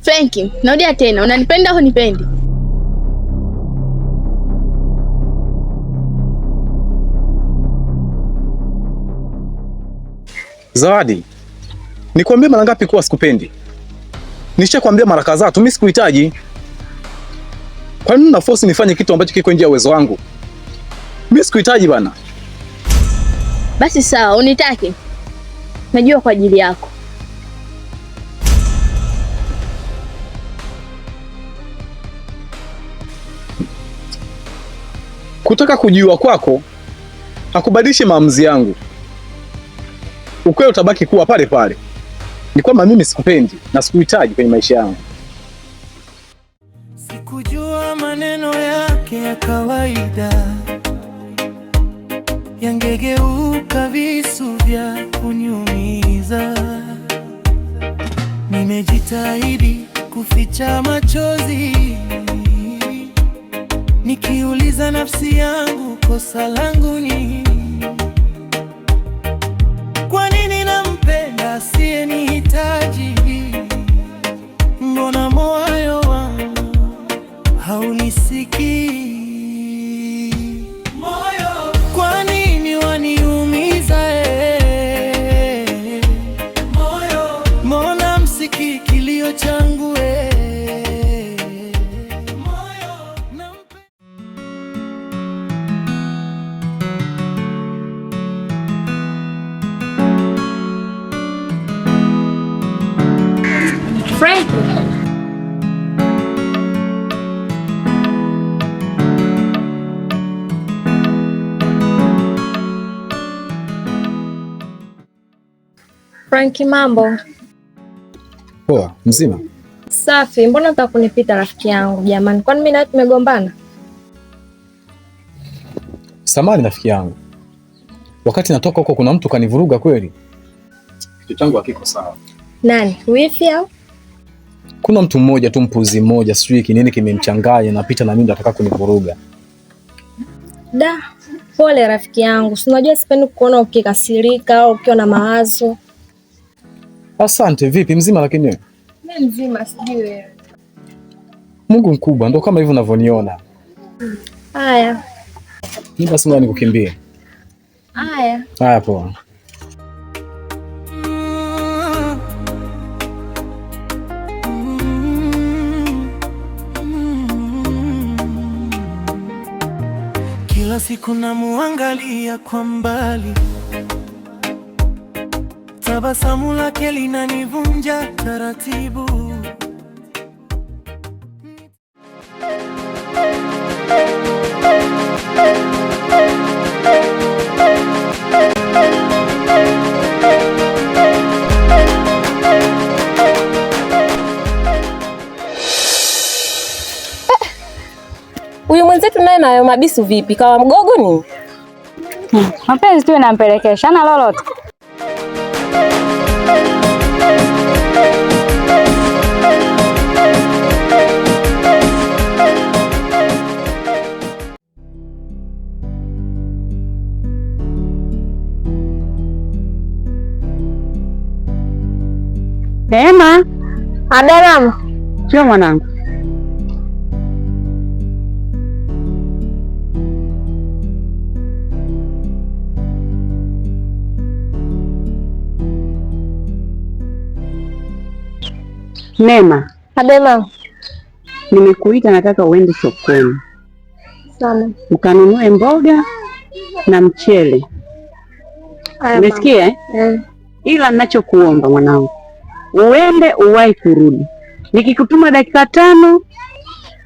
Frankie, narudia tena, unanipenda au hunipendi? Zawadi, nikwambie mara ngapi kuwa sikupendi? Nishakwambia mara kadhaa tu mimi sikuhitaji. Kwa nini una force nifanye kitu ambacho kiko nje ya uwezo wangu? Mimi sikuhitaji bana. Basi sawa, unitake. Najua kwa ajili yako. Kutaka kujua kwako hakubadilishi maamuzi yangu. Ukweli utabaki kuwa pale pale. Ni kwamba mimi sikupendi na sikuhitaji kwenye maisha yangu. Sikujua maneno yake ya kawaida yangegeuka visu vya kuniumiza. Nimejitahidi kuficha machozi, nikiuliza nafsi yangu kosa langu ni kwa nini nampenda asiyenihitaji? Mbona moyo wangu haunisikii? Moyo, kwa nini waniumiza? Moyo, mbona msikii kilio changu? Frankie, mambo? Poa, mzima? Safi, mbona unataka kunipita rafiki yangu jamani? Kwani mimi na wewe tumegombana? Samahani rafiki yangu. Wakati natoka huko kuna mtu kanivuruga kweli. Kitu changu hakiko sawa. Nani? Wifi au? Kuna mtu mmoja tu, mpuzi mmoja, sijui kinini kimemchanganya, napita na mimi ndo ataka kunivuruga. Da, pole rafiki yangu. Si unajua sipendi kuona ukikasirika au ukiwa na mawazo. Asante, vipi mzima lakini wewe? Mimi mzima, sijui wewe. Mungu mkubwa, ndo kama hivyo unavyoniona. Haya. Ni basi ngoja nikukimbie. Haya. Haya poa. Kila siku namuangalia kwa mbali, tabasamu lake linanivunja taratibu. Huyu mwenzetu naye nayo mabisu vipi? Kawa mgogo ni? Mapenzi tu inampelekesha na lolote. Neema, Adamu, njoo mwanangu. Neema. Adamu. Nimekuita, nataka uende sokoni. Sana. Ukanunue mboga na mchele. Umesikia eh? Ila ninachokuomba mwanangu, uende uwahi kurudi. Nikikutuma dakika 5,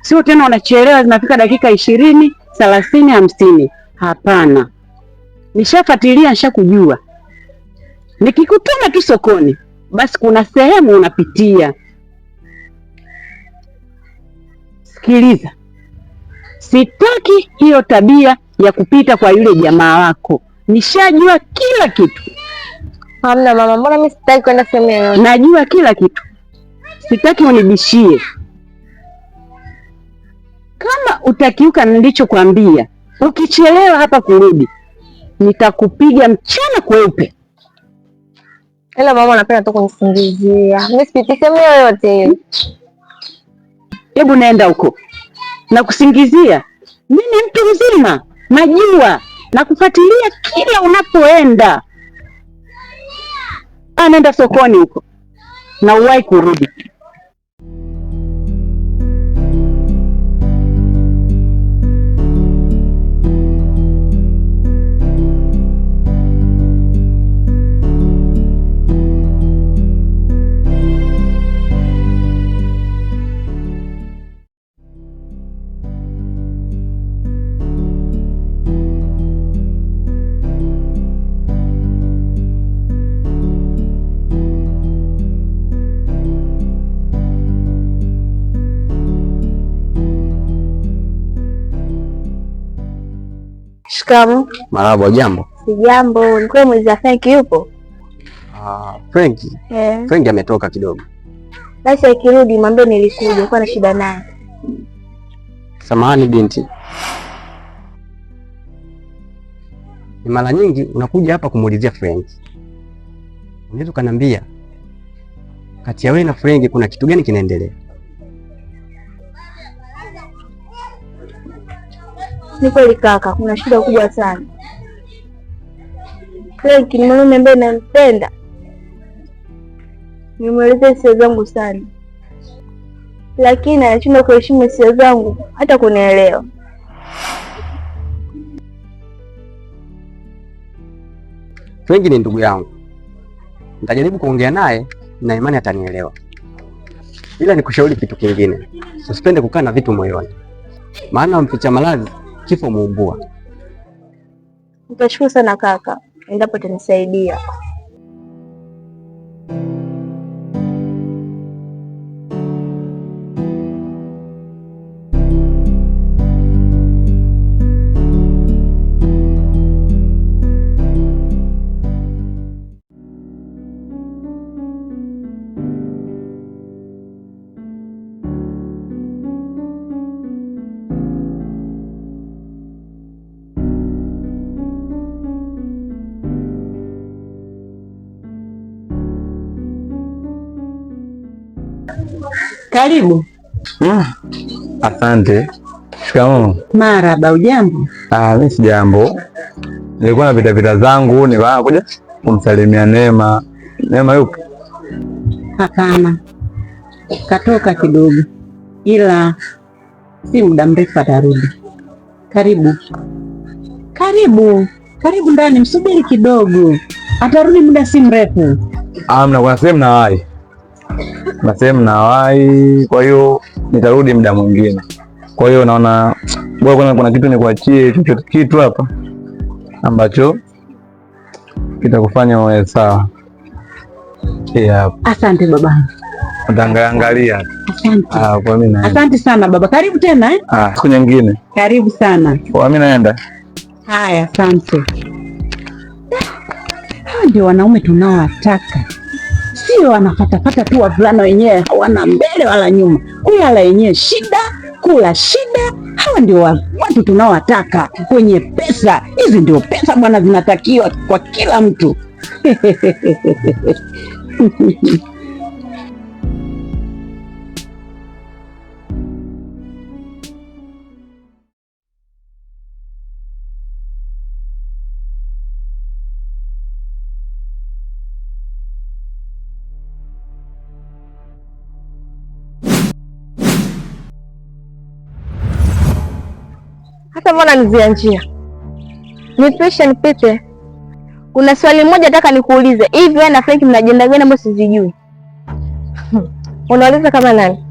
sio tena unachelewa zinafika dakika 20, 30, 50. Hapana. Nishafuatilia, nishakujua. Nikikutuma tu sokoni, basi kuna sehemu unapitia. Sikiliza. Sitaki hiyo tabia ya kupita kwa yule jamaa wako. Nishajua kila kitu. Hamna mama, mbona mimi sitaki kwenda sehemu yoyote? Najua kila kitu. Sitaki unibishie. Kama utakiuka nilichokuambia, ukichelewa hapa kurudi, nitakupiga mchana kweupe. Ila mama anapenda tu kunisingizia. Mimi sipiti sehemu yoyote. Hebu naenda huko. Nakusingizia. Mimi ni mtu mzima, najua na kufuatilia kila unapoenda. Nenda sokoni huko na uwahi kurudi. Shikamoo. Marahaba, jambo. Sijambo. Ni kweli mwizi Frank yupo? Frank? Frank ametoka kidogo. Basi akirudi mwambie nilikuja, kwa na shida naye. Samahani binti. Ni mara nyingi unakuja hapa kumuulizia Frank. Unaweza kuniambia kati ya wewe na Frank kuna kitu gani kinaendelea? Ni kweli kaka, kuna shida kubwa sana. Frank ni mwanaume ambaye nampenda. Nimwelezea hisia zangu sana, lakini anashindwa kuheshimu hisia zangu hata kunielewa. Frank ni ndugu yangu, nitajaribu kuongea naye na imani atanielewa, ila nikushauri kitu kingine, usipende kukaa na vitu moyoni, maana mficha maradhi kifo muumbua. Nitashukuru sana kaka, endapo utanisaidia. Karibu. Asante. Shikamoo. Marahaba, ujambo? Mimi si jambo. Nilikuwa na vita zangu nikakuja kumsalimia Neema. Neema yupo? Hapana. Katoka kidogo. Ila si muda mrefu atarudi. Karibu. Karibu. Karibu ndani, msubiri kidogo. Atarudi muda si mrefu. Mna kuna sehemu nawahi. Na sehemu nawahi, kwa hiyo nitarudi muda mwingine. Kwa hiyo naona bora kuna kitu nikuachie chochote kitu hapa ambacho kitakufanya uwe sawa. Asante baba. Utaangalia. Asante. Kwa mimi naenda. Asante sana baba. Karibu tena siku nyingine. Karibu sana. Kwa mimi naenda. Haya, asante. Hawa ndio wanaume tunaowataka. Sio wanafatafata tu wavulana wenyewe hawana mbele wala nyuma. Kulala yenyewe shida, kula shida. Hawa ndio watu tunaowataka kwenye pesa. Hizi ndio pesa bwana zinatakiwa kwa kila mtu. Hata mbona nizia njia? Nipishe nipite. Kuna swali moja nataka nikuulize. Hivi wewe na Frank mna ajenda gani ambazo sizijui? Unauliza kama nani?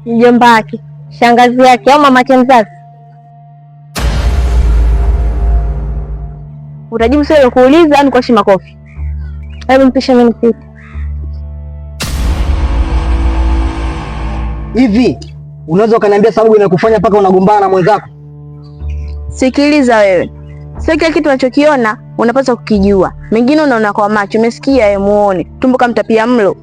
Mjomba wake, shangazi yake au mama yake mzazi? Utajibu swali la kuuliza au nikuashi makofi? Hebu nipishe mimi nipite. Hivi unaweza ukaniambia sababu inakufanya mpaka unagombana na mwenzako? Sikiliza wewe. Sio kila kitu unachokiona unapaswa kukijua. Mengine unaona kwa macho, umesikia yeye muone. Tumbo kama mtapia mlo.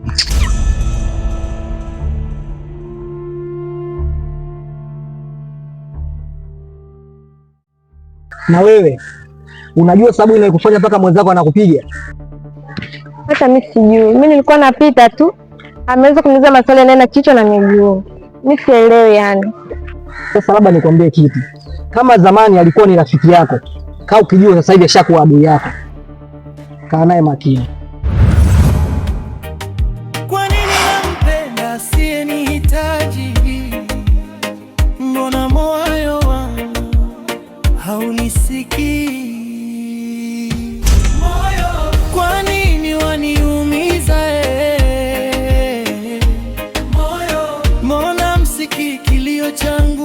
Na wewe unajua sababu inakufanya mpaka mwenzako anakupiga? Hata mimi sijui. Mimi nilikuwa napita tu. Ameweza kuniuliza maswali na kichwa na miguu. Mimi sielewi yani. Sasa labda nikwambie kitu, kama zamani alikuwa ni rafiki yako, kaa ukijua sasa hivi ashakuwa adui yako. Kaa naye makini. Kwa nini nampenda asiyenihitaji? Mbona moyo wangu haunisikii? Moyo, kwa nini waniumiza? Moyo, mbona msikii kilio changu?